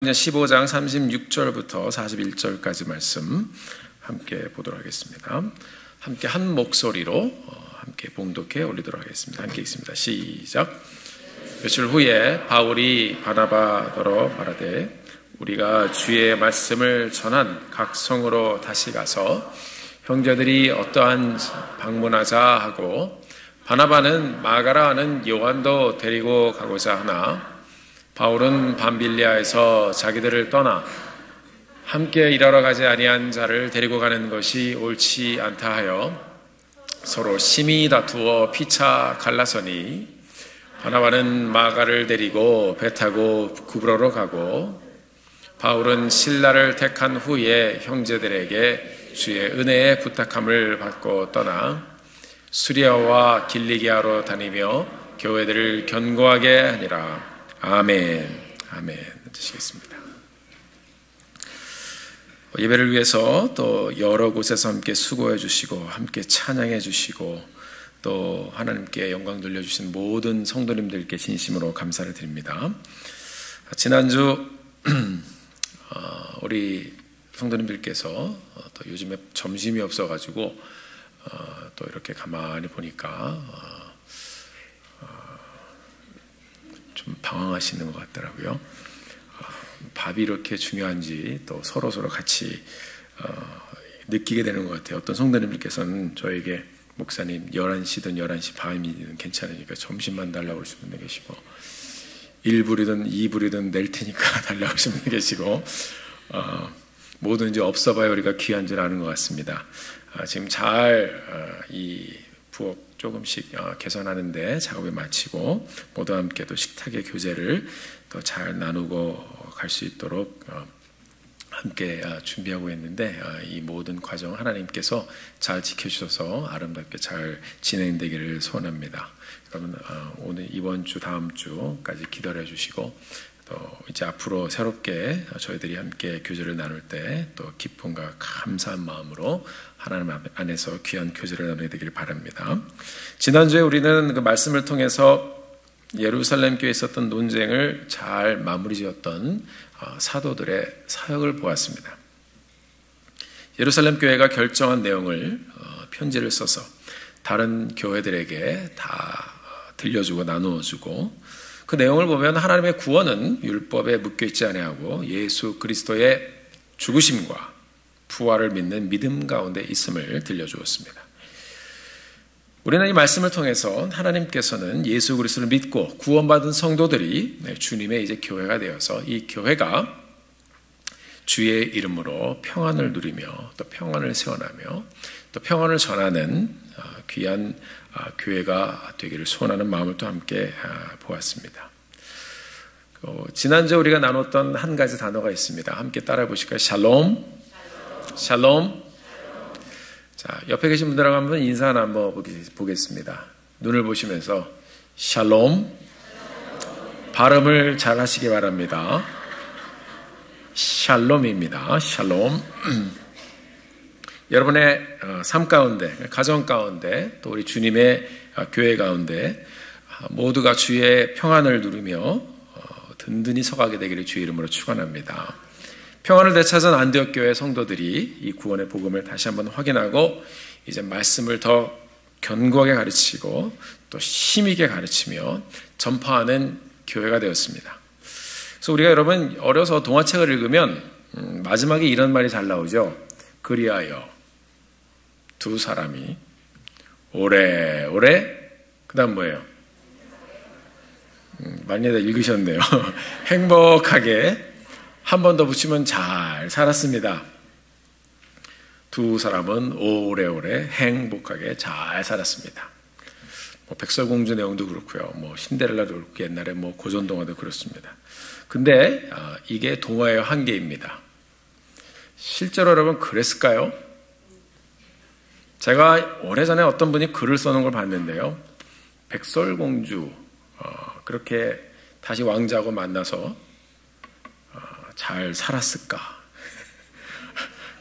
15장 36절부터 41절까지 말씀 함께 보도록 하겠습니다. 함께 한 목소리로 함께 봉독해 올리도록 하겠습니다. 함께 읽습니다. 시작. 며칠 후에 바울이 바나바더러 말하되 우리가 주의 말씀을 전한 각 성으로 다시 가서 형제들이 어떠한 방문하자 하고, 바나바는 마가라 하는 요한도 데리고 가고자 하나 바울은 밤빌리아에서 자기들을 떠나 함께 일하러 가지 아니한 자를 데리고 가는 것이 옳지 않다 하여 서로 심히 다투어 피차 갈라서니, 바나바는 마가를 데리고 배 타고 구브로로 가고, 바울은 실라를 택한 후에 형제들에게 주의 은혜의 부탁함을 받고 떠나 수리아와 길리기아로 다니며 교회들을 견고하게 하니라. 아멘. 아멘. 드시겠습니다. 예배를 위해서 또 여러 곳에서 함께 수고해 주시고 함께 찬양해 주시고 또 하나님께 영광 돌려주신 모든 성도님들께 진심으로 감사를 드립니다. 지난주 우리 성도님들께서 또 요즘에 점심이 없어가지고 또 이렇게 가만히 보니까 좀 방황하시는 것 같더라고요. 밥이 이렇게 중요한지 또 서로 같이 느끼게 되는 것 같아요. 어떤 성도님들께서는 저에게 목사님 11시든 11시 반이든 괜찮으니까 점심만 달라고 하시는 분도 계시고, 1불이든 2불이든 낼 테니까 달라고 하시는 분도 계시고, 뭐든지 없어봐야 우리가 귀한 줄 아는 것 같습니다. 지금 잘 이 부엌 조금씩 개선하는데 작업을 마치고 모두 함께 또 식탁의 교제를 또 잘 나누고 갈 수 있도록 함께 준비하고 있는데, 이 모든 과정 하나님께서 잘 지켜주셔서 아름답게 잘 진행되기를 소원합니다. 여러분 오늘 이번 주 다음 주까지 기다려 주시고 또 이제 앞으로 새롭게 저희들이 함께 교제를 나눌 때 또 기쁨과 감사한 마음으로 하나님 안에서 귀한 교제를 나누게 되기를 바랍니다. 지난주에 우리는 그 말씀을 통해서 예루살렘 교회에 있었던 논쟁을 잘 마무리 지었던 사도들의 사역을 보았습니다. 예루살렘 교회가 결정한 내용을 편지를 써서 다른 교회들에게 다 들려주고 나누어주고, 그 내용을 보면 하나님의 구원은 율법에 묶여있지 아니하고 예수 그리스도의 죽으심과 부활을 믿는 믿음 가운데 있음을 들려주었습니다. 우리는 이 말씀을 통해서 하나님께서는 예수 그리스도를 믿고 구원받은 성도들이 주님의 이제 교회가 되어서 이 교회가 주의 이름으로 평안을 누리며 또 평안을 세워나며 또 평안을 전하는 귀한 교회가 되기를 소원하는 마음을 또 함께 보았습니다. 지난주 우리가 나눴던 한 가지 단어가 있습니다. 함께 따라해 보실까요? 샬롬. 샬롬. 자, 옆에 계신 분들하고 한번 인사 하나 한번 보겠습니다. 눈을 보시면서 샬롬. 발음을 잘 하시기 바랍니다. 샬롬입니다. 샬롬. 여러분의 삶 가운데, 가정 가운데, 또 우리 주님의 교회 가운데 모두가 주의 평안을 누리며 든든히 서가게 되기를 주의 이름으로 축원합니다. 평안을 되찾은 안디옥 교회 성도들이 이 구원의 복음을 다시 한번 확인하고 이제 말씀을 더 견고하게 가르치고 또 힘있게 가르치며 전파하는 교회가 되었습니다. 그래서 우리가 여러분 어려서 동화책을 읽으면 마지막에 이런 말이 잘 나오죠. 그리하여 두 사람이 오래오래, 그 다음 뭐예요? 많이 다 읽으셨네요. 행복하게, 한 번 더 붙이면 잘 살았습니다. 두 사람은 오래오래 행복하게 잘 살았습니다. 백설공주 내용도 그렇고요. 신데렐라도 그렇고 옛날에 고전동화도 그렇습니다. 근데 이게 동화의 한계입니다. 실제로 여러분 그랬을까요? 제가 오래전에 어떤 분이 글을 써놓은 걸 봤는데요. 백설공주 그렇게 다시 왕자하고 만나서 잘 살았을까?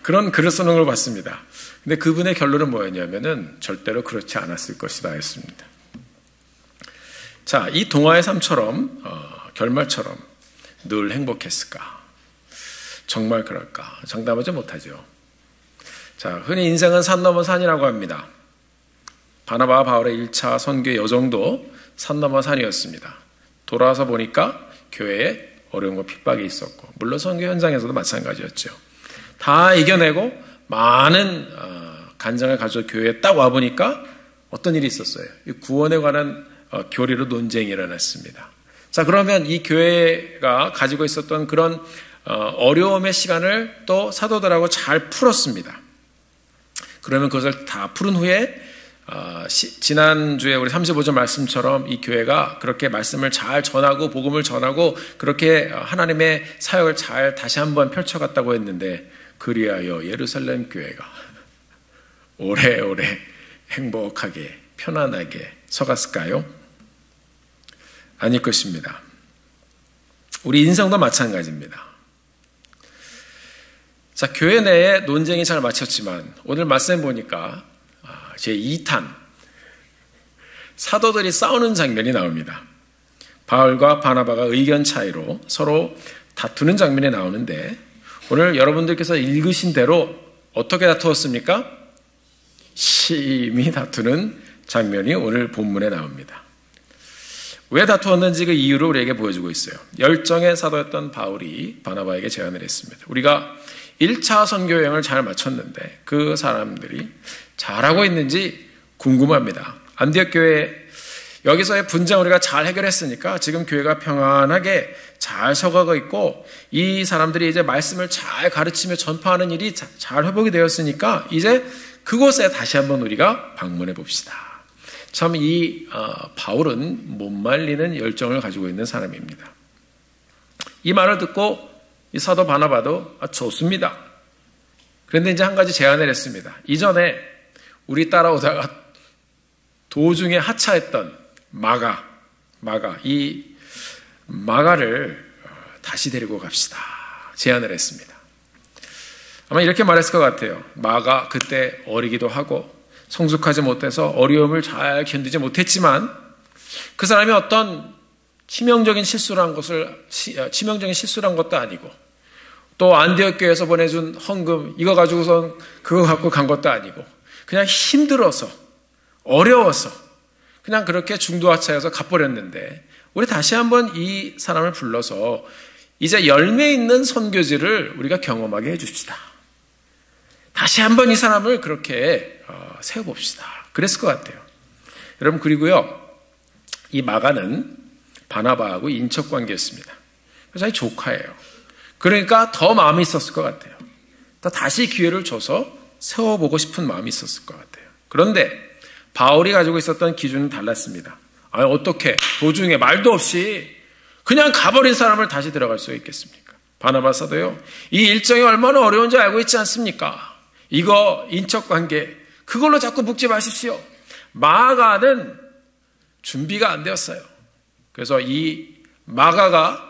그런 글을 써놓은 걸 봤습니다. 근데 그분의 결론은 뭐였냐면은 절대로 그렇지 않았을 것이다 했습니다. 자, 이 동화의 삶처럼 결말처럼 늘 행복했을까? 정말 그럴까? 장담하지 못하죠. 자, 흔히 인생은 산 넘어 산이라고 합니다. 바나바와 바울의 1차 선교 여정도 산 넘어 산이었습니다. 돌아와서 보니까 교회에 어려움과 핍박이 있었고, 물론 선교 현장에서도 마찬가지였죠. 다 이겨내고 많은 간증을 가지고 교회에 딱 와보니까 어떤 일이 있었어요? 구원에 관한 교리로 논쟁이 일어났습니다. 자, 그러면 이 교회가 가지고 있었던 그런 어려움의 시간을 또 사도들하고 잘 풀었습니다. 그러면 그것을 다 푸른 후에 지난주에 우리 35절 말씀처럼 이 교회가 그렇게 말씀을 잘 전하고 복음을 전하고 그렇게 하나님의 사역을 잘 다시 한번 펼쳐갔다고 했는데, 그리하여 예루살렘 교회가 오래오래 행복하게 편안하게 서갔을까요? 아닐 것입니다. 우리 인생도 마찬가지입니다. 자, 교회 내에 논쟁이 잘 마쳤지만 오늘 말씀 보니까 제2탄 사도들이 싸우는 장면이 나옵니다. 바울과 바나바가 의견 차이로 서로 다투는 장면이 나오는데, 오늘 여러분들께서 읽으신 대로 어떻게 다투었습니까? 심히 다투는 장면이 오늘 본문에 나옵니다. 왜 다투었는지 그 이유를 우리에게 보여주고 있어요. 열정의 사도였던 바울이 바나바에게 제안을 했습니다. 우리가 1차 선교 여행을 잘 마쳤는데 그 사람들이 잘하고 있는지 궁금합니다. 안디옥 교회 여기서의 분쟁 우리가 잘 해결했으니까 지금 교회가 평안하게 잘 서가고 있고, 이 사람들이 이제 말씀을 잘 가르치며 전파하는 일이 잘 회복이 되었으니까 이제 그곳에 다시 한번 우리가 방문해 봅시다. 참 이 바울은 못 말리는 열정을 가지고 있는 사람입니다. 이 말을 듣고 이 사도 바나바도 좋습니다. 그런데 이제 한 가지 제안을 했습니다. 이전에 우리 따라오다가 도중에 하차했던 이 마가를 다시 데리고 갑시다. 제안을 했습니다. 아마 이렇게 말했을 것 같아요. 마가 그때 어리기도 하고 성숙하지 못해서 어려움을 잘 견디지 못했지만, 그 사람이 어떤 치명적인 실수란 것도 아니고, 또 안디옥 교회에서 보내준 헌금 이거 가지고선 그거 갖고 간 것도 아니고, 그냥 힘들어서 어려워서 그냥 그렇게 중도하차해서 가버렸는데, 우리 다시 한번 이 사람을 불러서 이제 열매 있는 선교지를 우리가 경험하게 해줍시다. 다시 한번 이 사람을 그렇게 세워봅시다. 그랬을 것 같아요. 여러분, 그리고요, 이 마가는 바나바하고 인척관계였습니다. 자기 조카예요. 그러니까 더 마음이 있었을 것 같아요. 또 다시 기회를 줘서 세워보고 싶은 마음이 있었을 것 같아요. 그런데 바울이 가지고 있었던 기준은 달랐습니다. 어떻게 도중에 말도 없이 그냥 가버린 사람을 다시 들어갈 수 있겠습니까? 바나바 사도요, 이 일정이 얼마나 어려운지 알고 있지 않습니까? 이거 인척관계 그걸로 자꾸 묶지 마십시오. 마가는 준비가 안 되었어요. 그래서 이 마가가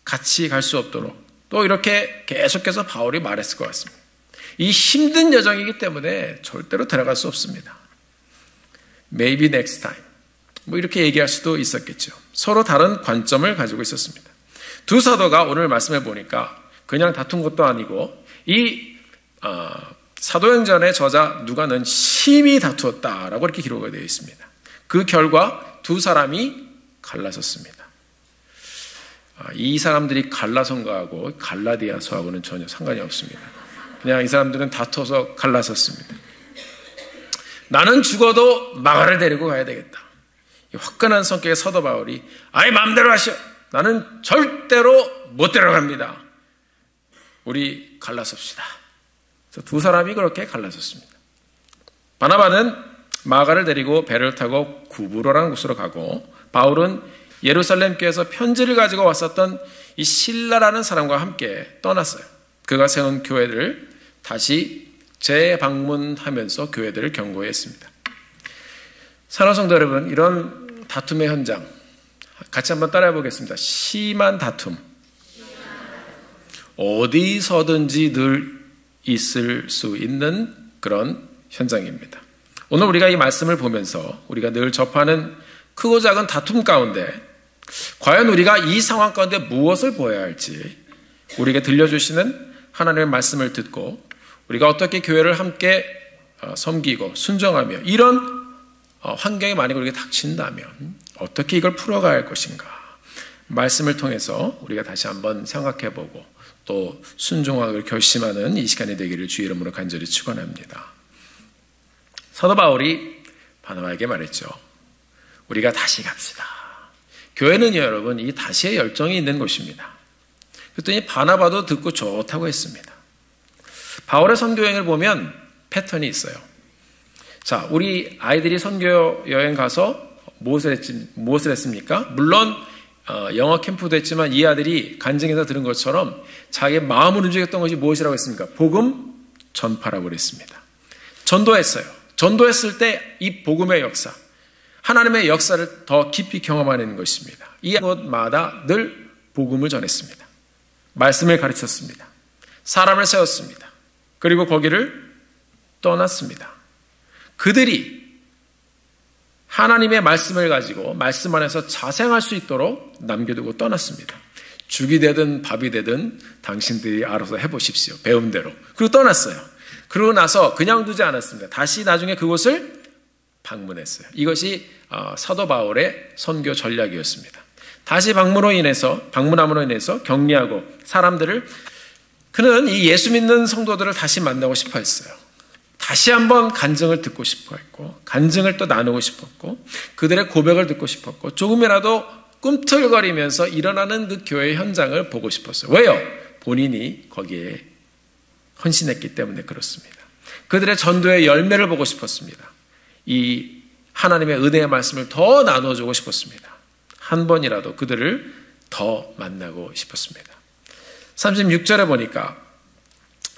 같이 갈 수 없도록 또 이렇게 계속해서 바울이 말했을 것 같습니다. 이 힘든 여정이기 때문에 절대로 들어갈 수 없습니다. Maybe next time. 뭐 이렇게 얘기할 수도 있었겠죠. 서로 다른 관점을 가지고 있었습니다. 두 사도가 오늘 말씀해 보니까 그냥 다툰 것도 아니고, 이 사도행전의 저자 누가는 심히 다투었다라고 이렇게 기록이 되어 있습니다. 그 결과 두 사람이 갈라섰습니다. 이 사람들이 갈라선거하고 갈라디아서하고는 전혀 상관이 없습니다. 그냥 이 사람들은 다퉈서 갈라섰습니다. 나는 죽어도 마가를 데리고 가야 되겠다. 이 화끈한 성격의 사도 바울이 마음대로 하시오. 나는 절대로 못 데려갑니다. 우리 갈라섭시다. 그래서 두 사람이 그렇게 갈라섰습니다. 바나바는 마가를 데리고 배를 타고 구브로라는 곳으로 가고, 바울은 예루살렘 교회에서 편지를 가지고 왔었던 이 실라라는 사람과 함께 떠났어요. 그가 세운 교회를 다시 재방문하면서 교회들을 경고했습니다. 사랑하는 성도 여러분, 이런 다툼의 현장 같이 한번 따라해 보겠습니다. 심한 다툼. 어디서든지 늘 있을 수 있는 그런 현장입니다. 오늘 우리가 이 말씀을 보면서 우리가 늘 접하는 크고 작은 다툼 가운데 과연 우리가 이 상황 가운데 무엇을 보여야 할지 우리에게 들려주시는 하나님의 말씀을 듣고 우리가 어떻게 교회를 함께 섬기고 순종하며 이런 환경이 만약 우리에게 닥친다면 어떻게 이걸 풀어갈 것인가. 말씀을 통해서 우리가 다시 한번 생각해보고 또 순종하기를 결심하는 이 시간이 되기를 주의 이름으로 간절히 축원합니다. 사도 바울이 바나바에게 말했죠. 우리가 다시 갑시다. 교회는 여러분 이 다시의 열정이 있는 곳입니다. 그랬더니 바나바도 듣고 좋다고 했습니다. 바울의 선교 여행을 보면 패턴이 있어요. 자, 우리 아이들이 선교 여행 가서 무엇을 했습니까? 물론 영어 캠프도 했지만 이 아들이 간증에서 들은 것처럼 자기의 마음을 움직였던 것이 무엇이라고 했습니까? 복음 전파라고 그랬습니다. 전도했어요. 전도했을 때 이 복음의 역사, 하나님의 역사를 더 깊이 경험하는 것입니다. 이 곳마다 늘 복음을 전했습니다. 말씀을 가르쳤습니다. 사람을 세웠습니다. 그리고 거기를 떠났습니다. 그들이 하나님의 말씀을 가지고 말씀 안에서 자생할 수 있도록 남겨두고 떠났습니다. 죽이 되든 밥이 되든 당신들이 알아서 해보십시오. 배운 대로. 그리고 떠났어요. 그러고 나서 그냥 두지 않았습니다. 다시 나중에 그곳을 방문했어요. 이것이 사도 바울의 선교 전략이었습니다. 다시 방문함으로 인해서 격려하고 사람들을 그는 이 예수 믿는 성도들을 다시 만나고 싶어 했어요. 다시 한번 간증을 듣고 싶어 했고 간증을 또 나누고 싶었고 그들의 고백을 듣고 싶었고 조금이라도 꿈틀거리면서 일어나는 그 교회 현장을 보고 싶었어요. 왜요? 본인이 거기에 헌신했기 때문에 그렇습니다. 그들의 전도의 열매를 보고 싶었습니다. 이 하나님의 은혜의 말씀을 더 나눠주고 싶었습니다. 한 번이라도 그들을 더 만나고 싶었습니다. 36절에 보니까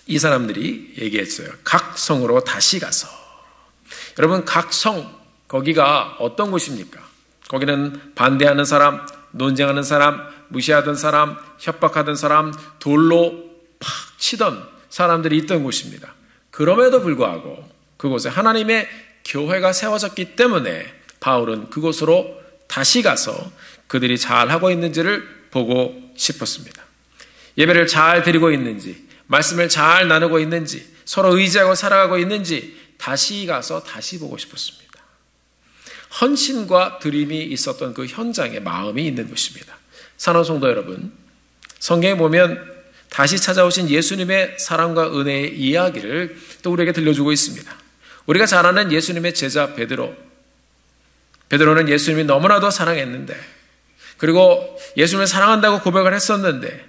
이 사람들이 얘기했어요. 각 성으로 다시 가서. 여러분, 각 성, 거기가 어떤 곳입니까? 거기는 반대하는 사람, 논쟁하는 사람, 무시하던 사람, 협박하던 사람, 돌로 팍 치던 사람들이 있던 곳입니다. 그럼에도 불구하고 그곳에 하나님의 교회가 세워졌기 때문에 바울은 그곳으로 다시 가서 그들이 잘하고 있는지를 보고 싶었습니다. 예배를 잘 드리고 있는지, 말씀을 잘 나누고 있는지, 서로 의지하고 살아가고 있는지 다시 가서 다시 보고 싶었습니다. 헌신과 드림이 있었던 그 현장에 마음이 있는 것입니다. 사랑하는 성도 여러분, 성경에 보면 다시 찾아오신 예수님의 사랑과 은혜의 이야기를 또 우리에게 들려주고 있습니다. 우리가 잘 아는 예수님의 제자 베드로는 예수님이 너무나도 사랑했는데 그리고 예수님을 사랑한다고 고백을 했었는데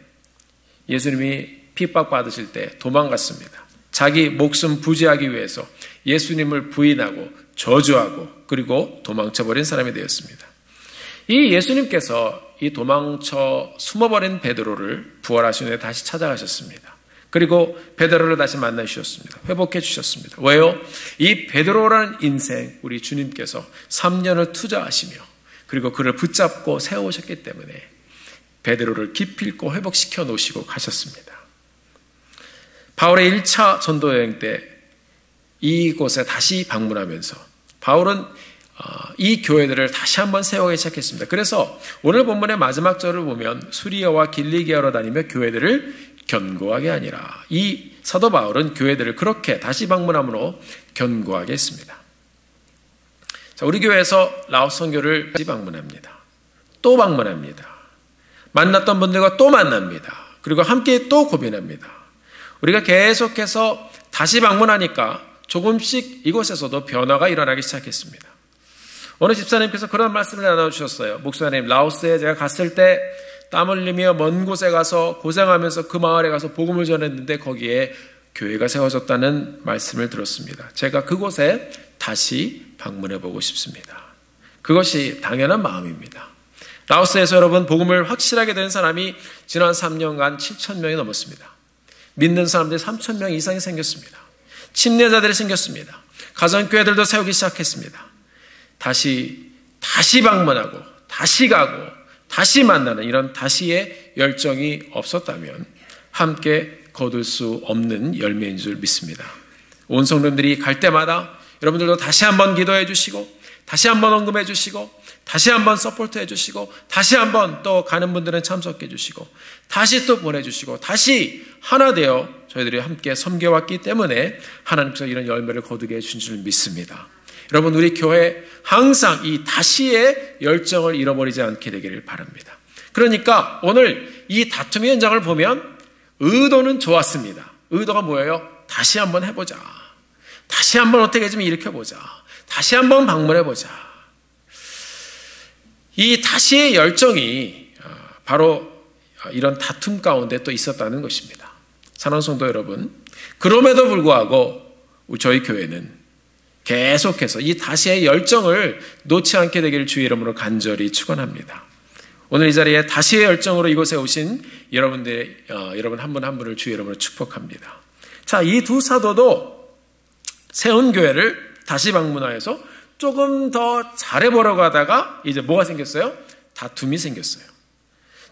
예수님이 핍박받으실 때 도망갔습니다. 자기 목숨 부지하기 위해서 예수님을 부인하고 저주하고 그리고 도망쳐버린 사람이 되었습니다. 이 예수님께서 이 도망쳐 숨어버린 베드로를 부활하신 후에 다시 찾아가셨습니다. 그리고 베드로를 다시 만나 주셨습니다. 회복해 주셨습니다. 왜요? 이 베드로라는 인생 우리 주님께서 3년을 투자하시며 그리고 그를 붙잡고 세우셨기 때문에 베드로를 기필코 회복시켜 놓으시고 가셨습니다. 바울의 1차 전도여행 때 이곳에 다시 방문하면서 바울은 이 교회들을 다시 한번 세우기 시작했습니다. 그래서 오늘 본문의 마지막 절을 보면 수리아와 길리기아로 다니며 교회들을 견고하게 아니라 이 사도 바울은 교회들을 그렇게 다시 방문함으로 견고하게 했습니다. 자, 우리 교회에서 라오스 선교를 다시 방문합니다. 또 방문합니다. 만났던 분들과 또 만납니다. 그리고 함께 또 고민합니다. 우리가 계속해서 다시 방문하니까 조금씩 이곳에서도 변화가 일어나기 시작했습니다. 어느 집사님께서 그런 말씀을 나눠주셨어요. 목사님, 라오스에 제가 갔을 때 땀 흘리며 먼 곳에 가서 고생하면서 그 마을에 가서 복음을 전했는데 거기에 교회가 세워졌다는 말씀을 들었습니다. 제가 그곳에 다시 방문해 보고 싶습니다. 그것이 당연한 마음입니다. 라오스에서 여러분 복음을 확실하게 된 사람이 지난 3년간 7,000명이 넘었습니다. 믿는 사람들이 3,000명 이상이 생겼습니다. 침례자들이 생겼습니다. 가정교회들도 세우기 시작했습니다. 다시 방문하고 다시 가고 다시 만나는 이런 다시의 열정이 없었다면 함께 거둘 수 없는 열매인 줄 믿습니다. 온 성도님들이 갈 때마다 여러분들도 다시 한번 기도해 주시고 다시 한번 언급해 주시고, 다시 한번 서포트 해 주시고, 다시 한번 또 가는 분들은 참석해 주시고, 다시 또 보내주시고, 다시 하나 되어 저희들이 함께 섬겨왔기 때문에 하나님께서 이런 열매를 거두게 해주신 줄 믿습니다. 여러분, 우리 교회 항상 이 다시의 열정을 잃어버리지 않게 되기를 바랍니다. 그러니까 오늘 이 다툼의 현장을 보면 의도는 좋았습니다. 의도가 뭐예요? 다시 한번 해보자. 다시 한번 어떻게 좀 일으켜보자. 다시 한번 방문해보자. 이 다시의 열정이 바로 이런 다툼 가운데 또 있었다는 것입니다. 사랑하는 성도 여러분, 그럼에도 불구하고 저희 교회는 계속해서 이 다시의 열정을 놓지 않게 되기를 주의 이름으로 간절히 축원합니다. 오늘 이 자리에 다시의 열정으로 이곳에 오신 여러분 한 분 한 분을 주의 이름으로 축복합니다. 자, 이 두 사도도 세운 교회를 다시 방문하여서 조금 더 잘해보려고 하다가 이제 뭐가 생겼어요? 다툼이 생겼어요.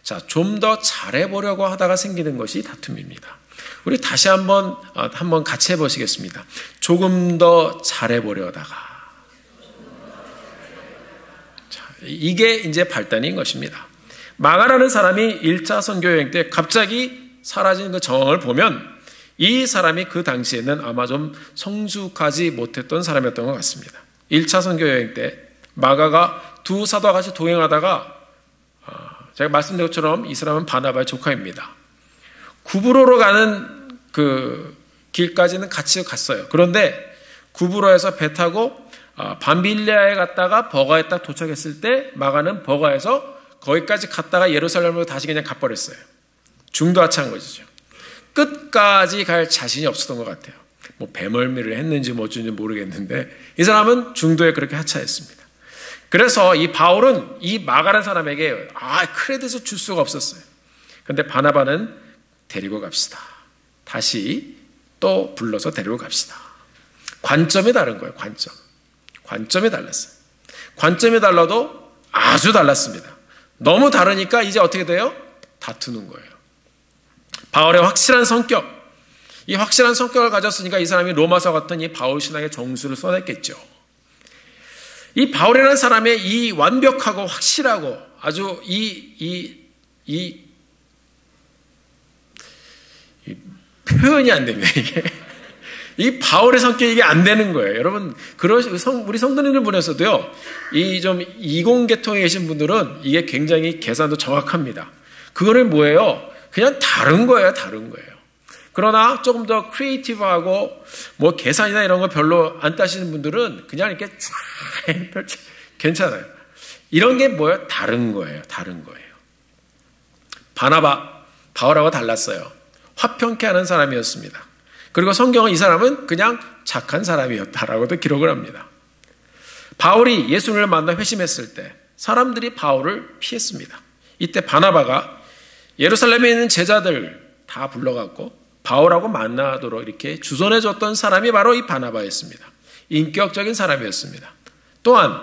자, 좀 더 잘해보려고 하다가 생기는 것이 다툼입니다. 우리 다시 한번 같이 해보시겠습니다. 조금 더 잘해보려다가. 자, 이게 이제 발단인 것입니다. 마가라는 사람이 1차 선교여행 때 갑자기 사라진 그 정황을 보면 이 사람이 그 당시에는 아마 좀 성숙하지 못했던 사람이었던 것 같습니다. 1차 선교여행 때 마가가 두 사도와 같이 동행하다가 제가 말씀드린 것처럼 이 사람은 바나바의 조카입니다. 구브로로 가는 그 길까지는 같이 갔어요. 그런데 구브로에서 배 타고 밤빌리아에 갔다가 버가에 딱 도착했을 때 마가는 버가에서 거기까지 갔다가 예루살렘으로 다시 그냥 가버렸어요. 중도하차한 것이죠. 끝까지 갈 자신이 없었던 것 같아요. 뭐 배멀미를 했는지 뭐 어쩐지 모르겠는데 이 사람은 중도에 그렇게 하차했습니다. 그래서 이 바울은 이 마가라는 사람에게 크레딧을 줄 수가 없었어요. 그런데 바나바는 데리고 갑시다. 다시 또 불러서 데리고 갑시다. 관점이 다른 거예요. 관점이 달랐어요. 관점이 달라도 아주 달랐습니다. 너무 다르니까 이제 어떻게 돼요? 다투는 거예요. 바울의 확실한 성격, 이 확실한 성격을 가졌으니까 이 사람이 로마서 같은 이 바울 신학의 정수를 써냈겠죠. 이 바울이라는 사람의 이 완벽하고 확실하고 아주 이 표현이 안 됩니다, 이게. 이 바울의 성격이 이게 안 되는 거예요. 여러분, 우리 성도님들 분에서도요, 이 좀 이공계통에 계신 분들은 이게 굉장히 계산도 정확합니다. 그거는 뭐예요? 그냥 다른 거예요. 그러나 조금 더 크리에이티브하고 뭐 계산이나 이런 거 별로 안 따시는 분들은 그냥 이렇게 쫙 펼쳐 괜찮아요. 이런 게 뭐예요? 다른 거예요. 바울하고 달랐어요. 화평케 하는 사람이었습니다. 그리고 성경은 이 사람은 그냥 착한 사람이었다라고도 기록을 합니다. 바울이 예수님을 만나 회심했을 때 사람들이 바울을 피했습니다. 이때 바나바가 예루살렘에 있는 제자들 다 불러갖고 바울하고 만나도록 이렇게 주선해줬던 사람이 바로 이 바나바였습니다. 인격적인 사람이었습니다. 또한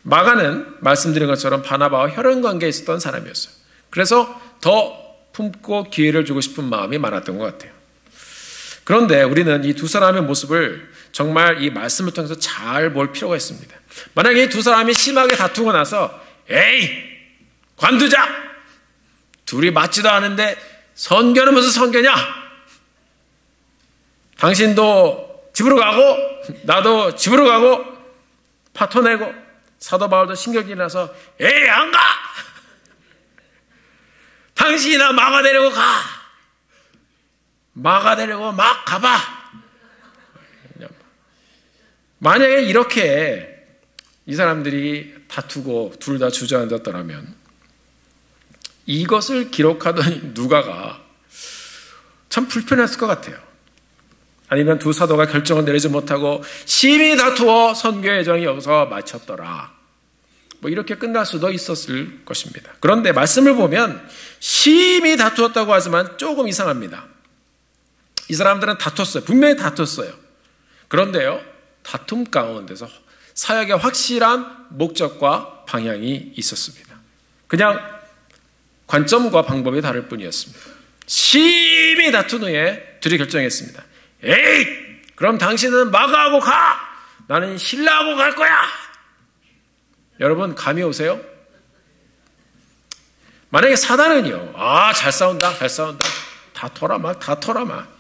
마가는 말씀드린 것처럼 바나바와 혈연관계에 있었던 사람이었어요. 그래서 더 품고 기회를 주고 싶은 마음이 많았던 것 같아요. 그런데 우리는 이 두 사람의 모습을 정말 이 말씀을 통해서 잘 볼 필요가 있습니다. 만약에 이 두 사람이 심하게 다투고 나서 에이 관두자! 둘이 맞지도 않은데 선교는 무슨 선교냐? 당신도 집으로 가고 나도 집으로 가고 파토 내고 사도 바울도 신경이 나서 에이 안 가! 당신이나 마가 데리고 가! 마가 데리고 막 가봐! 만약에 이렇게 이 사람들이 다투고 둘 다 주저앉았더라면 이것을 기록하던 누가가 참 불편했을 것 같아요. 아니면 두 사도가 결정을 내리지 못하고 심히 다투어 선교의 여정이 여기서 마쳤더라. 뭐 이렇게 끝날 수도 있었을 것입니다. 그런데 말씀을 보면 심히 다투었다고 하지만 조금 이상합니다. 이 사람들은 다퉜어요. 분명히 다퉜어요. 그런데요, 다툼 가운데서 사역의 확실한 목적과 방향이 있었습니다. 그냥 관점과 방법이 다를 뿐이었습니다. 심히 다툰 후에 둘이 결정했습니다. 에이! 그럼 당신은 마가하고 가! 나는 신라하고 갈 거야! 여러분 감이 오세요? 만약에 사단은요, 잘 싸운다, 다퉈라 막.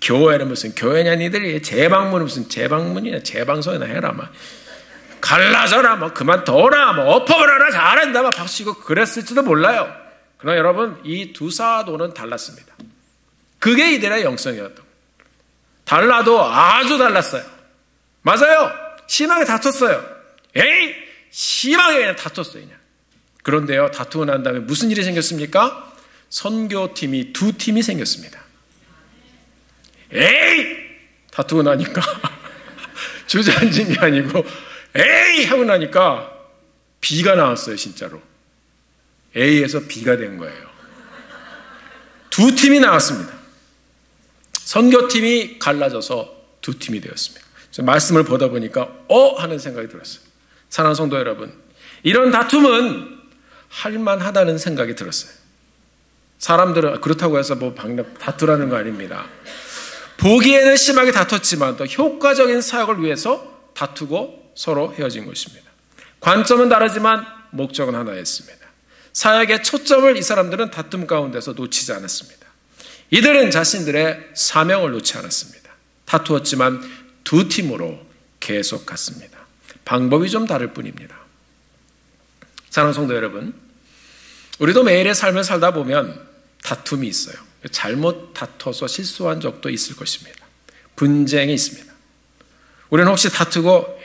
교회는 무슨 교회냐, 니들이 재방문은 무슨 재방문이냐, 재방송이나 해라, 막. 갈라져라, 뭐 그만둬라, 뭐 엎어버려라, 잘한다, 막 박수치고 그랬을지도 몰라요. 그러나 여러분, 이 두 사도는 달랐습니다. 그게 이들의 영성이었던. 달라도 아주 달랐어요. 맞아요. 심하게 다퉜어요. 심하게 그냥 다퉜어요. 그냥. 그런데요, 다투고 난 다음에 무슨 일이 생겼습니까? 선교팀이 두 팀이 생겼습니다. 다투고 나니까 주저앉은 게 아니고 하고 나니까 B가 나왔어요. 진짜로 A에서 B가 된 거예요. 두 팀이 나왔습니다. 선교팀이 갈라져서 두 팀이 되었습니다. 말씀을 보다 보니까 하는 생각이 들었어요. 사랑하는 성도 여러분, 이런 다툼은 할만하다는 생각이 들었어요. 사람들은 그렇다고 해서 뭐 다투라는 거 아닙니다. 보기에는 심하게 다퉜지만 또 효과적인 사역을 위해서 다투고 서로 헤어진 것입니다. 관점은 다르지만 목적은 하나였습니다. 사역의 초점을 이 사람들은 다툼 가운데서 놓치지 않았습니다. 이들은 자신들의 사명을 놓지 않았습니다. 다투었지만 두 팀으로 계속 갔습니다. 방법이 좀 다를 뿐입니다. 사랑하는 성도 여러분, 우리도 매일의 삶을 살다 보면 다툼이 있어요. 잘못 다퉈서 실수한 적도 있을 것입니다. 분쟁이 있습니다. 우리는 혹시 다투고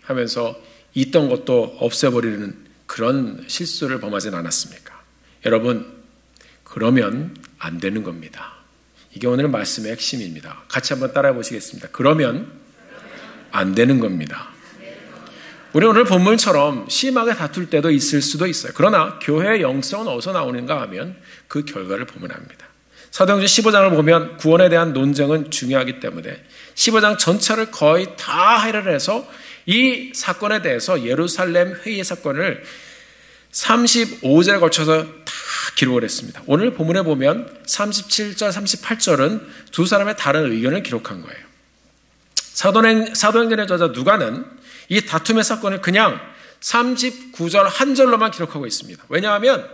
하면서 있던 것도 없애버리는 그런 실수를 범하진 않았습니까? 여러분, 그러면 안 되는 겁니다. 이게 오늘 말씀의 핵심입니다. 같이 한번 따라해 보시겠습니다. 그러면 안 되는 겁니다. 우리 오늘 본문처럼 심하게 다툴 때도 있을 수도 있어요. 그러나 교회의 영성은 어디서 나오는가 하면 그 결과를 보면 압니다. 사도행전 15장을 보면 구원에 대한 논쟁은 중요하기 때문에 15장 전체를 거의 다 해를 해서 이 사건에 대해서 예루살렘 회의 사건을 35절에 걸쳐서 다 기록을 했습니다. 오늘 본문에 보면 37절, 38절은 두 사람의 다른 의견을 기록한 거예요. 사도행전의 저자 누가는 이 다툼의 사건을 그냥 39절 한 절로만 기록하고 있습니다. 왜냐하면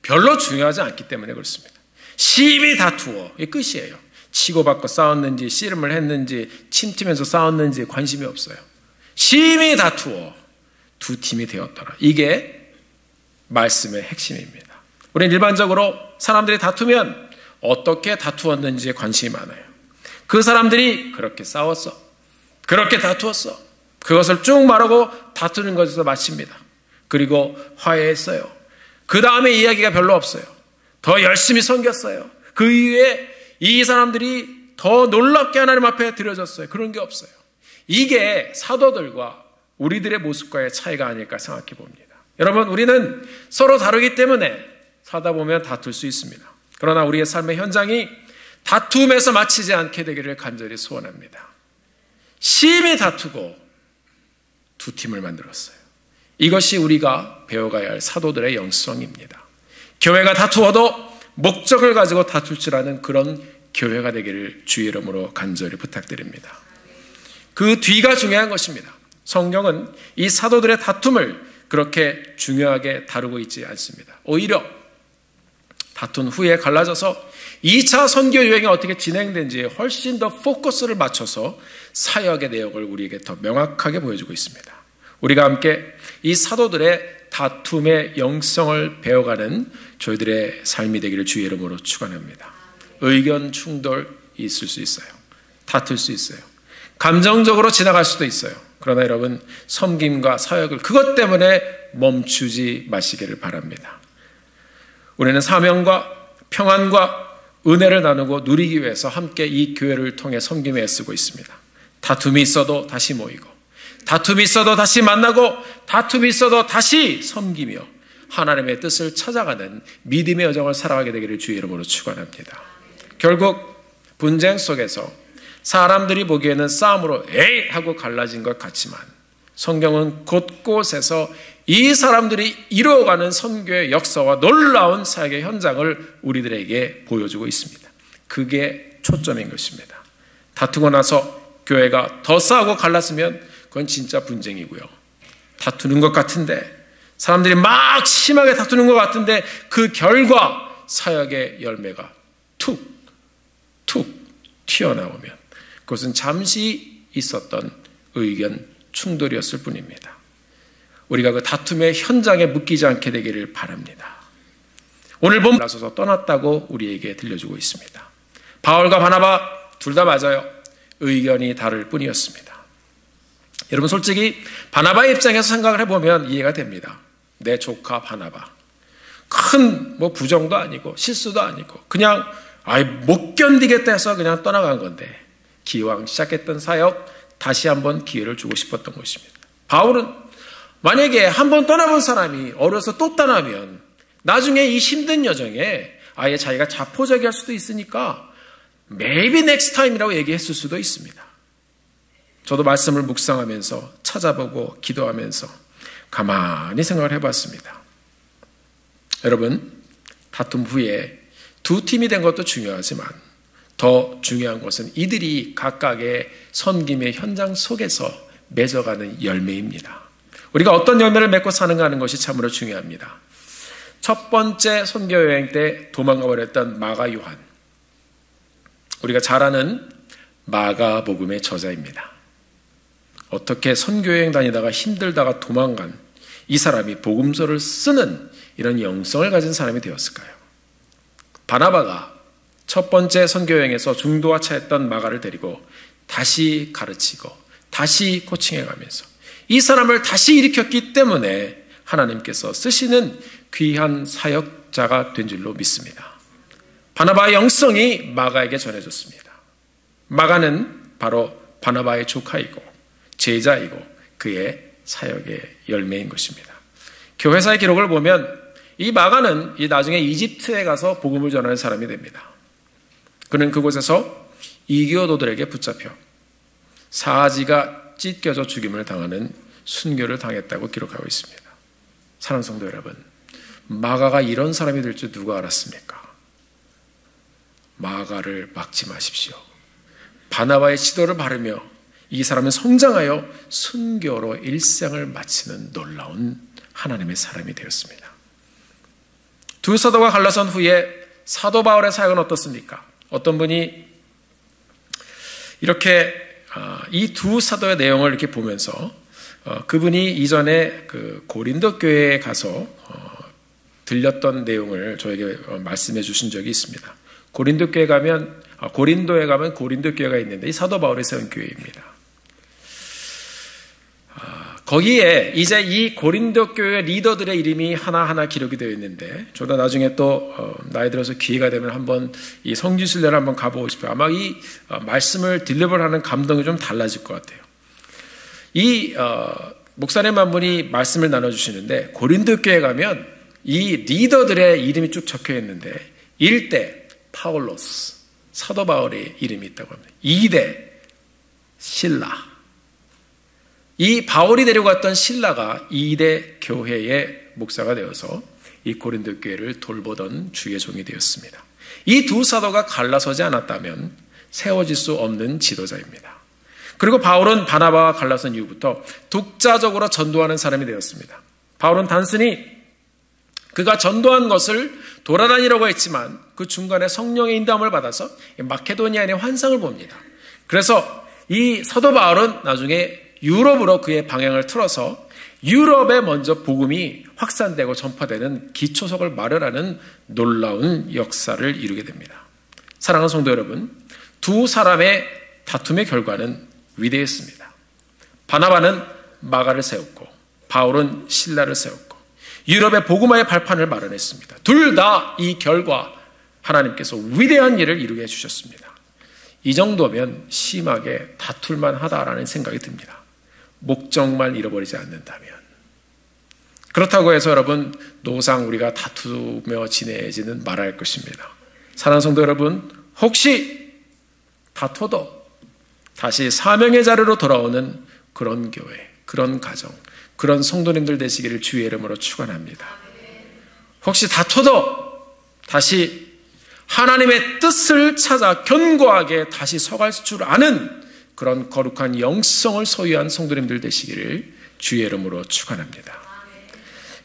별로 중요하지 않기 때문에 그렇습니다. 심히 다투어, 이게 끝이에요. 치고받고 싸웠는지 씨름을 했는지 침튀면서 싸웠는지 관심이 없어요. 심히 다투어 두 팀이 되었더라. 이게 말씀의 핵심입니다. 우리는 일반적으로 사람들이 다투면 어떻게 다투었는지에 관심이 많아요. 그 사람들이 그렇게 싸웠어, 그렇게 다투었어, 그것을 쭉 말하고 다투는 것에서 마칩니다. 그리고 화해했어요. 그 다음에 이야기가 별로 없어요. 더 열심히 섬겼어요. 그 이후에 이 사람들이 더 놀랍게 하나님 앞에 드려졌어요. 그런 게 없어요. 이게 사도들과 우리들의 모습과의 차이가 아닐까 생각해 봅니다. 여러분, 우리는 서로 다르기 때문에 살다 보면 다툴 수 있습니다. 그러나 우리의 삶의 현장이 다툼에서 마치지 않게 되기를 간절히 소원합니다. 심히 다투고 두 팀을 만들었어요. 이것이 우리가 배워가야 할 사도들의 영성입니다. 교회가 다투어도 목적을 가지고 다툴 줄 아는 그런 교회가 되기를 주의 이름으로 간절히 부탁드립니다. 그 뒤가 중요한 것입니다. 성경은 이 사도들의 다툼을 그렇게 중요하게 다루고 있지 않습니다. 오히려 다툰 후에 갈라져서 2차 선교 여행이 어떻게 진행된지에 훨씬 더 포커스를 맞춰서 사역의 내용을 우리에게 더 명확하게 보여주고 있습니다. 우리가 함께 이 사도들의 다툼의 영성을 배워가는 저희들의 삶이 되기를 주의 이름으로 축원합니다. 의견 충돌이 있을 수 있어요. 다툴 수 있어요. 감정적으로 지나갈 수도 있어요. 그러나 여러분, 섬김과 사역을 그것 때문에 멈추지 마시기를 바랍니다. 우리는 사명과 평안과 은혜를 나누고 누리기 위해서 함께 이 교회를 통해 섬김에 애쓰고 있습니다. 다툼이 있어도 다시 모이고, 다툼이 있어도 다시 만나고, 다툼이 있어도 다시 섬기며 하나님의 뜻을 찾아가는 믿음의 여정을 살아가게 되기를 주의 이름으로 축원합니다. 결국 분쟁 속에서 사람들이 보기에는 싸움으로 에이 하고 갈라진 것 같지만 성경은 곳곳에서 이 사람들이 이루어가는 선교의 역사와 놀라운 사역의 현장을 우리들에게 보여주고 있습니다. 그게 초점인 것입니다. 다투고 나서 교회가 더 싸우고 갈랐으면 그건 진짜 분쟁이고요. 다투는 것 같은데, 사람들이 막 심하게 다투는 것 같은데 그 결과 사역의 열매가 툭 튀어나오면 그것은 잠시 있었던 의견 충돌이었을 뿐입니다. 우리가 그 다툼의 현장에 묶이지 않게 되기를 바랍니다. 오늘 본문에 나서서 떠났다고 우리에게 들려주고 있습니다. 바울과 바나바 둘 다 맞아요. 의견이 다를 뿐이었습니다. 여러분, 솔직히 바나바의 입장에서 생각을 해보면 이해가 됩니다. 내 조카 바나바, 큰 부정도 아니고 실수도 아니고 그냥 못 견디겠다 해서 그냥 떠나간 건데, 기왕 시작했던 사역 다시 한번 기회를 주고 싶었던 것입니다. 바울은 만약에 한번 떠나본 사람이 어려서 또 떠나면 나중에 이 힘든 여정에 아예 자기가 자포자기할 수도 있으니까 maybe next time이라고 얘기했을 수도 있습니다. 저도 말씀을 묵상하면서 찾아보고 기도하면서 가만히 생각을 해봤습니다. 여러분, 다툼 후에 두 팀이 된 것도 중요하지만 더 중요한 것은 이들이 각각의 섬김의 현장 속에서 맺어가는 열매입니다. 우리가 어떤 열매를 맺고 사는가 하는 것이 참으로 중요합니다. 첫 번째 선교여행 때 도망가 버렸던 마가 요한, 우리가 잘 아는 마가복음의 저자입니다. 어떻게 선교여행 다니다가 힘들다가 도망간 이 사람이 복음서를 쓰는 이런 영성을 가진 사람이 되었을까요? 바나바가 첫 번째 선교여행에서 중도와 차였던 마가를 데리고 다시 가르치고 다시 코칭해가면서 이 사람을 다시 일으켰기 때문에 하나님께서 쓰시는 귀한 사역자가 된 줄로 믿습니다. 바나바의 영성이 마가에게 전해졌습니다. 마가는 바로 바나바의 조카이고 제자이고 그의 사역의 열매인 것입니다. 교회사의 기록을 보면 이 마가는 나중에 이집트에 가서 복음을 전하는 사람이 됩니다. 그는 그곳에서 이교도들에게 붙잡혀 사지가 찢겨져 죽임을 당하는 순교를 당했다고 기록하고 있습니다. 사랑하는 성도 여러분, 마가가 이런 사람이 될 줄 누가 알았습니까? 마가를 막지 마십시오. 바나바의 지도를 바르며 이 사람은 성장하여 순교로 일생을 마치는 놀라운 하나님의 사람이 되었습니다. 두 사도가 갈라선 후에 사도 바울의 사역은 어떻습니까? 어떤 분이 이렇게 이 두 사도의 내용을 이렇게 보면서 그분이 이전에 그 고린도 교회에 가서 들렸던 내용을 저에게 말씀해 주신 적이 있습니다. 고린도에 가면 고린도 교회가 있는데 이 사도 바울이 세운 교회입니다. 거기에 이제 이 고린도 교회 리더들의 이름이 하나하나 기록이 되어 있는데, 저도 나중에 또 나이 들어서 기회가 되면 한번 이 성지순례를 한번 가보고 싶어요. 아마 이 말씀을 딜리버하는 감동이 좀 달라질 것 같아요. 이 목사님 한 분이 말씀을 나눠주시는데, 고린도 교회에 가면 이 리더들의 이름이 쭉 적혀 있는데 1대 파울로스, 사도 바울의 이름이 있다고 합니다. 2대 실라, 이 바울이 데려갔던 실라가 2대 교회의 목사가 되어서 이 고린도 교회를 돌보던 주의 종이 되었습니다. 이 두 사도가 갈라서지 않았다면 세워질 수 없는 지도자입니다. 그리고 바울은 바나바와 갈라선 이후부터 독자적으로 전도하는 사람이 되었습니다. 바울은 단순히 그가 전도한 것을 돌아다니라고 했지만 그 중간에 성령의 인도함을 받아서 마케도니아의 환상을 봅니다. 그래서 이 사도 바울은 나중에 유럽으로 그의 방향을 틀어서 유럽에 먼저 복음이 확산되고 전파되는 기초석을 마련하는 놀라운 역사를 이루게 됩니다. 사랑하는 성도 여러분, 두 사람의 다툼의 결과는 위대했습니다. 바나바는 마가를 세웠고 바울은 실라를 세웠고 유럽의 복음화의 발판을 마련했습니다. 둘 다 이 결과 하나님께서 위대한 일을 이루게 해주셨습니다. 이 정도면 심하게 다툴만 하다라는 생각이 듭니다. 목적만 잃어버리지 않는다면. 그렇다고 해서 여러분, 노상 우리가 다투며 지내지는 말아야 할 것입니다. 사랑하는 성도 여러분, 혹시 다퉈도 다시 사명의 자리로 돌아오는 그런 교회, 그런 가정, 그런 성도님들 되시기를 주의 이름으로 축원합니다. 혹시 다퉈도 다시 하나님의 뜻을 찾아 견고하게 다시 서갈 줄 아는 그런 거룩한 영성을 소유한 성도님들 되시기를 주의 이름으로 축원합니다.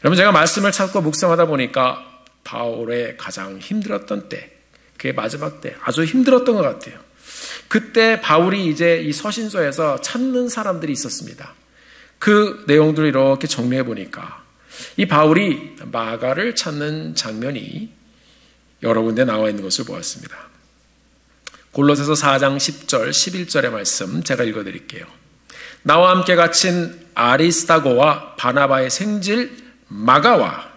여러분, 제가 말씀을 찾고 묵상하다 보니까 바울의 가장 힘들었던 때, 그의 마지막 때 아주 힘들었던 것 같아요. 그때 바울이 이제 이 서신서에서 찾는 사람들이 있었습니다. 그 내용들을 이렇게 정리해 보니까 이 바울이 마가를 찾는 장면이 여러 군데 나와 있는 것을 보았습니다. 골로새서 4장 10절, 11절의 말씀 제가 읽어드릴게요. 나와 함께 갇힌 아리스다고와 바나바의 생질 마가와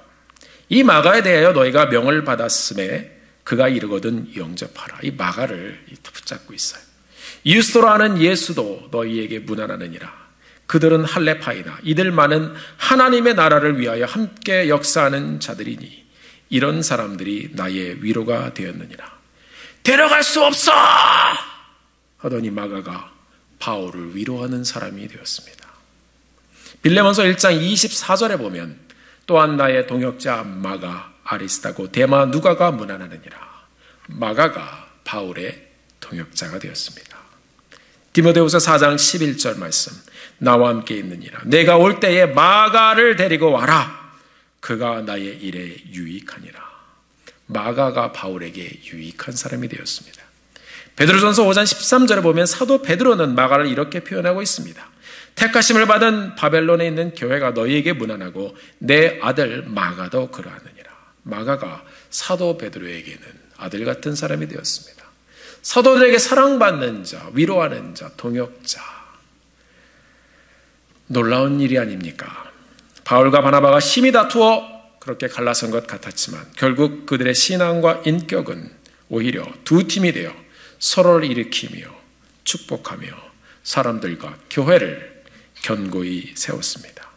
이 마가에 대하여 너희가 명을 받았음에 그가 이르거든 영접하라. 이 마가를 붙잡고 있어요. 유스도라는 예수도 너희에게 문안하느니라. 그들은 할레파이나 이들만은 하나님의 나라를 위하여 함께 역사하는 자들이니 이런 사람들이 나의 위로가 되었느니라. 데려갈 수 없어! 하더니 마가가 바울을 위로하는 사람이 되었습니다. 빌레몬서 1장 24절에 보면 또한 나의 동역자 마가 아리스다고 데마 누가가 문안하느니라. 마가가 바울의 동역자가 되었습니다. 디모데후서 4장 11절 말씀. 나와 함께 있느니라. 내가 올 때에 마가를 데리고 와라. 그가 나의 일에 유익하니라. 마가가 바울에게 유익한 사람이 되었습니다. 베드로전서 5장 13절에 보면 사도 베드로는 마가를 이렇게 표현하고 있습니다. 택하심을 받은 바벨론에 있는 교회가 너희에게 문안하고 내 아들 마가도 그러하느니라. 마가가 사도 베드로에게는 아들 같은 사람이 되었습니다. 사도들에게 사랑받는 자, 위로하는 자, 동역자. 놀라운 일이 아닙니까? 바울과 바나바가 심히 다투어 그렇게 갈라선 것 같았지만 결국 그들의 신앙과 인격은 오히려 두 팀이 되어 서로를 일으키며 축복하며 사람들과 교회를 견고히 세웠습니다.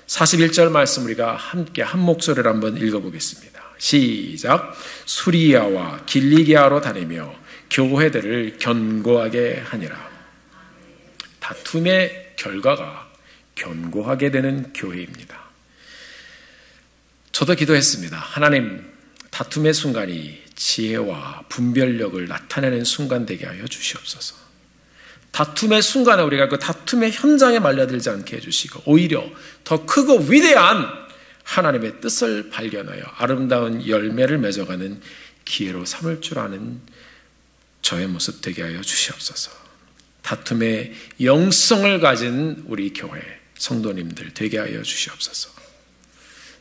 41절 말씀 우리가 함께 한 목소리를 한번 읽어보겠습니다. 시작. 수리아와 길리기아로 다니며 교회들을 견고하게 하니라. 다툼의 결과가 견고하게 되는 교회입니다. 저도 기도했습니다. 하나님, 다툼의 순간이 지혜와 분별력을 나타내는 순간 되게 하여 주시옵소서. 다툼의 순간에 우리가 그 다툼의 현장에 말려들지 않게 해주시고 오히려 더 크고 위대한 하나님의 뜻을 발견하여 아름다운 열매를 맺어가는 기회로 삼을 줄 아는 저의 모습 되게 하여 주시옵소서. 다툼의 영성을 가진 우리 교회 성도님들 되게 하여 주시옵소서.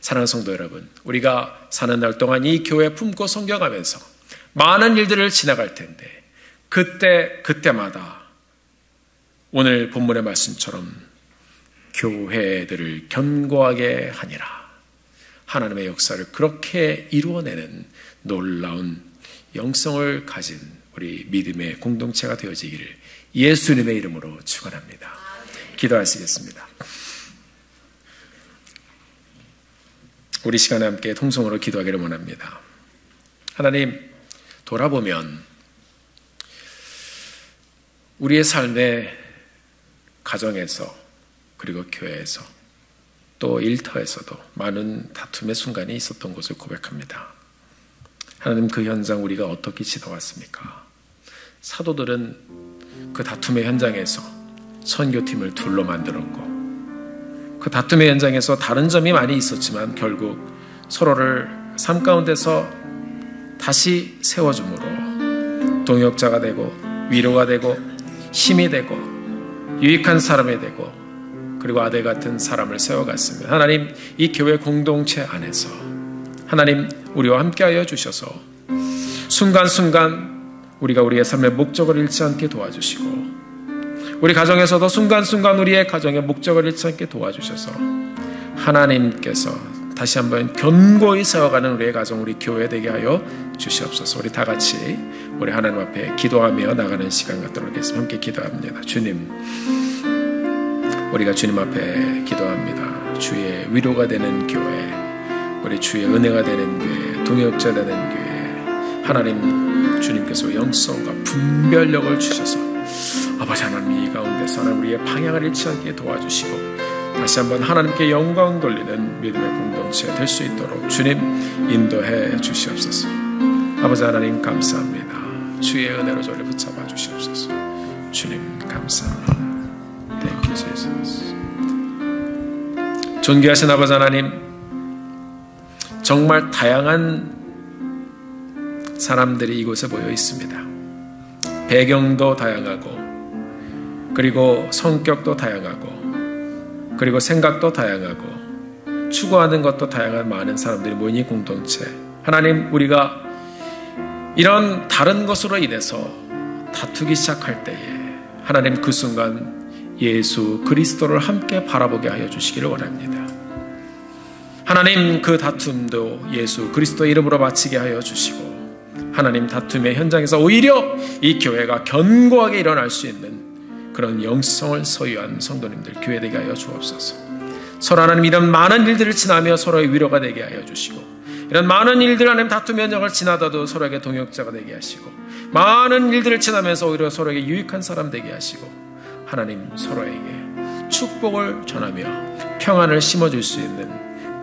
사랑하는 성도 여러분, 우리가 사는 날 동안 이 교회 품고 섬겨가면서 많은 일들을 지나갈 텐데 그때마다 오늘 본문의 말씀처럼 교회들을 견고하게 하니라. 하나님의 역사를 그렇게 이루어내는 놀라운 영성을 가진 우리 믿음의 공동체가 되어지기를 예수님의 이름으로 축원합니다. 기도하시겠습니다. 우리 시간에 함께 통성으로 기도하기를 원합니다. 하나님, 돌아보면 우리의 삶의 가정에서 그리고 교회에서 또 일터에서도 많은 다툼의 순간이 있었던 것을 고백합니다. 하나님, 그 현장 우리가 어떻게 지나왔습니까? 사도들은 그 다툼의 현장에서 선교팀을 둘로 만들었고 그 다툼의 현장에서 다른 점이 많이 있었지만 결국 서로를 삶 가운데서 다시 세워줌으로 동역자가 되고 위로가 되고 힘이 되고 유익한 사람이 되고 그리고 아들 같은 사람을 세워갔습니다. 하나님, 이 교회 공동체 안에서 하나님 우리와 함께하여 주셔서 순간순간 우리가 우리의 삶의 목적을 잃지 않게 도와주시고 우리 가정에서도 순간순간 우리의 가정의 목적을 잃지 않게 도와주셔서 하나님께서 다시 한번 견고히 세워가는 우리의 가정, 우리 교회 되게 하여 주시옵소서. 우리 다 같이 우리 하나님 앞에 기도하며 나가는 시간 갖도록 하겠습니다. 함께 기도합니다. 주님, 우리가 주님 앞에 기도합니다. 주의 위로가 되는 교회, 우리 주의 은혜가 되는 교회, 동역자 되는 교회, 하나님 주님께서 영성과 분별력을 주셔서 아버지 하나님 이 가운데서 우리의 방향을 잃지 않게 도와주시고 다시 한번 하나님께 영광 돌리는 믿음의 공동체 될 수 있도록 주님 인도해 주시옵소서. 아버지 하나님 감사합니다. 주의 은혜로 저를 붙잡아 주시옵소서. 주님 감사합니다. Thank you, Jesus. 존귀하신 아버지 하나님, 정말 다양한 사람들이 이곳에 모여 있습니다. 배경도 다양하고, 그리고 성격도 다양하고, 그리고 생각도 다양하고, 추구하는 것도 다양한 많은 사람들이 모인 이 공동체, 하나님, 우리가 이런 다른 것으로 인해서 다투기 시작할 때에 하나님, 그 순간 예수 그리스도를 함께 바라보게 하여 주시기를 원합니다. 하나님, 그 다툼도 예수 그리스도의 이름으로 마치게 하여 주시고, 하나님, 다툼의 현장에서 오히려 이 교회가 견고하게 일어날 수 있는 그런 영성을 소유한 성도님들 교회 되게 하여 주옵소서. 서로 하나님, 이런 많은 일들을 지나며 서로의 위로가 되게 하여 주시고, 이런 많은 일들 하나님, 다툼 현장을 지나다도 서로에게 동역자가 되게 하시고, 많은 일들을 지나면서 오히려 서로에게 유익한 사람 되게 하시고, 하나님, 서로에게 축복을 전하며 평안을 심어줄 수 있는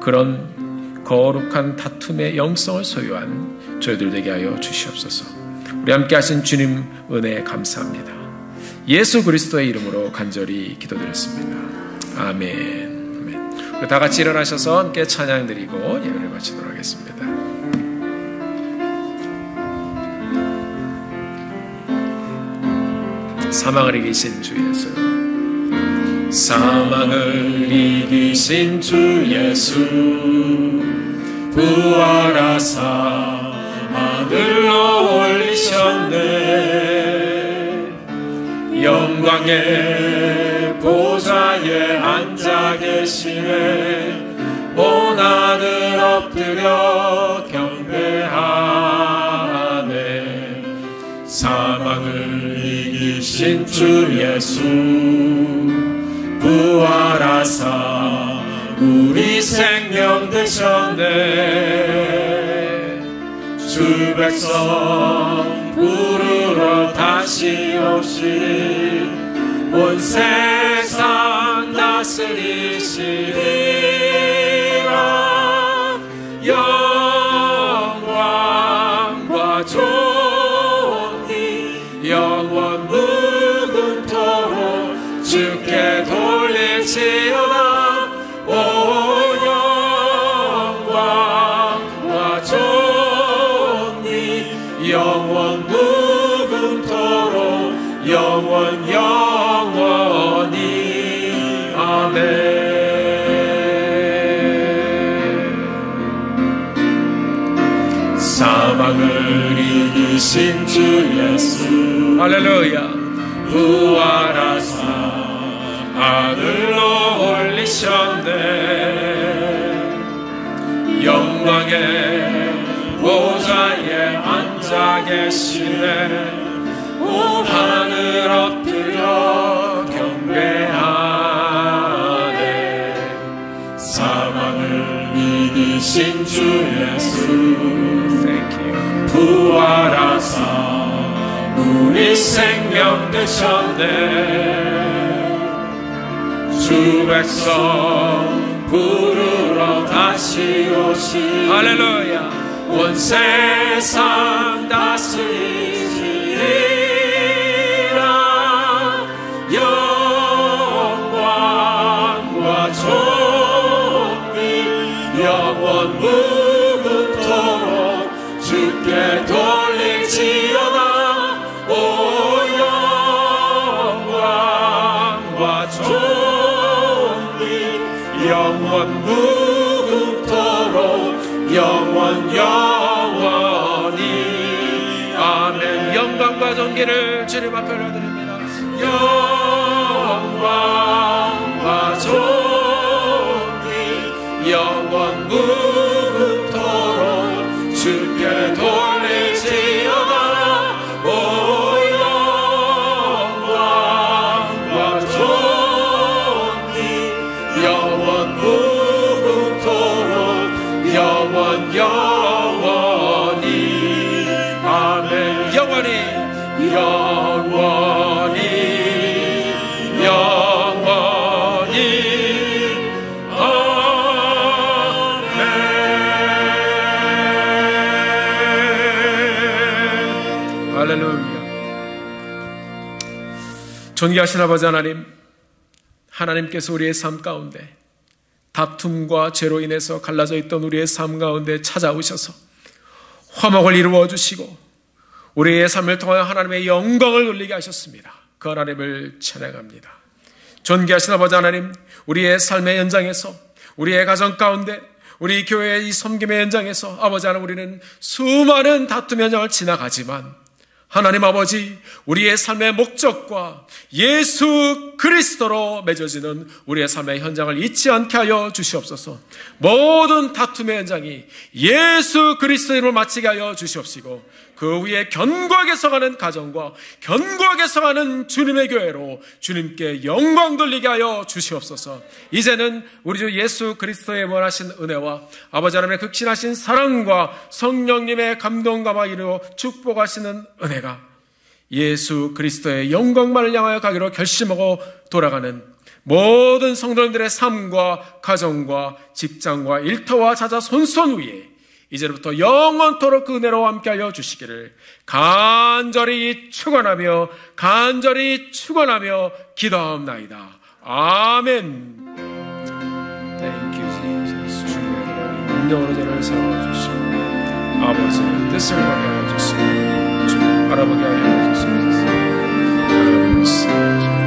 그런 거룩한 다툼의 영성을 소유한 저희들 되게 하여 주시옵소서. 우리 함께 하신 주님 은혜에 감사합니다. 예수 그리스도의 이름으로 간절히 기도드렸습니다. 아멘. 우리 다 같이 일어나셔서 함께 찬양 드리고 예배를 마치도록 하겠습니다. 사망을 이기신 주 예수, 사망을 이기신 주 예수, 부활하사 하늘로 올리셨네. 영광의 보좌에 앉아 계시네. 온 하늘 엎드려 경배하네. 사망을 이기신 주 예수, 부활하사 우리 생명 되셨네. 주 백성 부르러 다시 오시리. 온 세상 다스리시리라. 영광과 존귀 영원 무궁토록 주께 돌릴지어다. 오 영광과 존귀 영원 무궁토록 영원 영원히. 아멘. 사망을 이기신 주 예수, 할렐루야, 부활하사 하늘로 올리셨네. 영광의 보좌에 앉아 계시네. 온 하늘 엎드려 경배하네. 사망을 이기신 주 예수, 부활하사 우리 생명 되셨네. 주 백성 부르러 다시 오시. 할렐루야. 온 세상 다스리시리라. 영광과 존귀 영원 무궁토록 주께 돌릴지어다. 오 영광과 존귀 영원 무궁토록 영원 영원히. 아멘. 영광과 존귀를 주님 앞에 올려드립니다. 영광과 존귀 영원 무궁토록 주께 돌릴지어다. 오 영광과 존귀 영원 무궁토록 영원 영원히. 아멘. 영원히 영원히 영원히. 아멘. 할렐루야. 존귀하신 아버지 하나님, 하나님께서 우리의 삶 가운데 다툼과 죄로 인해서 갈라져 있던 우리의 삶 가운데 찾아오셔서 화목을 이루어 주시고 우리의 삶을 통하여 하나님의 영광을 돌리게 하셨습니다. 그 하나님을 찬양합니다. 존귀하신 아버지 하나님, 우리의 삶의 현장에서, 우리의 가정 가운데, 우리 교회의 이 섬김의 현장에서 아버지 하나님, 우리는 수많은 다툼의 현장을 지나가지만 하나님 아버지, 우리의 삶의 목적과 예수 그리스도로 맺어지는 우리의 삶의 현장을 잊지 않게 하여 주시옵소서. 모든 다툼의 현장이 예수 그리스도의 이름을 마치게 하여 주시옵시고, 그 위에 견고하게 서가는 가정과 견고하게 서가는 주님의 교회로 주님께 영광 돌리게 하여 주시옵소서. 이제는 우리 주 예수 그리스도의 원하신 은혜와 아버지 하나님의 극진하신 사랑과 성령님의 감동감화 이루어 축복하시는 은혜가 예수 그리스도의 영광만을 향하여 가기로 결심하고 돌아가는 모든 성도님들의 삶과 가정과 직장과 일터와 자자 손손 위에 이제부터 영원토록 그 은혜로 함께하여 주시기를 간절히 축원하며 기도하옵나이다. 아멘. Thank you, Jesus. 주님의 능력으로 저를 세워주시고 아버지의 뜻을 하게 하여 주시고 주님 바라보게 하여 주시옵소서. 감사합니다.